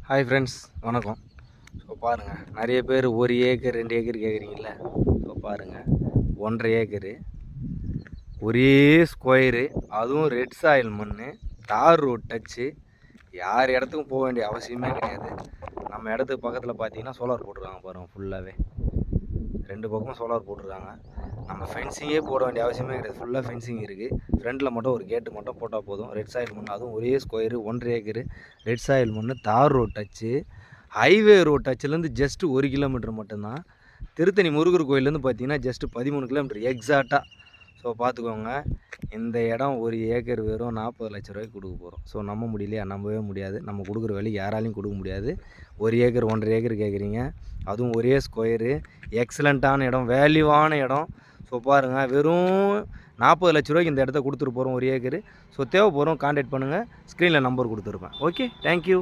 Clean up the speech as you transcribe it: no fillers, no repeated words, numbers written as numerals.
Hi friends, வணக்கம். So பாருங்கள், நிறைய பேர் 1 ஏக்கர் 2 ஏக்கர் கேட்குறீங்கள. ஸோ பாருங்கள், 1.5 ஏக்கரு, ஒரே ஸ்கொயரு, அதுவும் ரெட் சாயில் மண், தார் ரோட் டச்சு. யார் இடத்துக்கும் போக வேண்டிய அவசியமே கிடையாது. நம்ம இடத்துக்கு பக்கத்தில் பார்த்தீங்கன்னா சோலார் போட்டிருக்காங்க பாருங்கள். ஃபுல்லாகவே 2 பக்கமும் சோலார் போட்டிருக்காங்க. நம்ம ஃபென்சிங்கே போட வேண்டிய அவசியமே கிடையாது. ஃபுல்லாக ஃபென்சிங் இருக்குது. ஃப்ரண்ட்டில் மட்டும் ஒரு கேட்டு மட்டும் போட்டால் போதும். ரெட் சாயில் மண், அதுவும் ஒரே ஸ்கொயரு, 1.5 ஏக்கரு, ரெட் சாயில் மண், tar road touch. Highway road டச்சுலேருந்து ஜஸ்ட்டு 1 கிலோமீட்டர் மட்டும்தான். திருத்தணி முருகர் கோயிலேருந்து பார்த்தீங்கன்னா ஜஸ்ட்டு 13 கிலோமீட்டர் எக்ஸாக்டாக. ஸோ பார்த்துக்கோங்க, இந்த இடம் 1 ஏக்கர் வெறும் 40 லட்ச ரூபாய்க்கு கொடுக்க போகிறோம். ஸோ நம்ப முடியலையா? நம்பவே முடியாது. நம்ம கொடுக்குற விலைக்கு யாராலையும் கொடுக்க முடியாது. 1 ஏக்கர் 1.5 ஏக்கர் கேட்குறீங்க, அதுவும் ஒரே ஸ்கொயரு, எக்ஸலண்ட்டான இடம், வேல்யூவான இடம். ஸோ பாருங்கள், வெறும் 40 லட்ச ரூபாய்க்கு இந்த இடத்த கொடுத்துட்டு போகிறோம் 1 ஏக்கரு. ஸோ தேவைப்படும், கான்டாக்ட் பண்ணுங்கள். ஸ்க்ரீனில் நம்பர் கொடுத்துருப்பேன். Okay, thank you.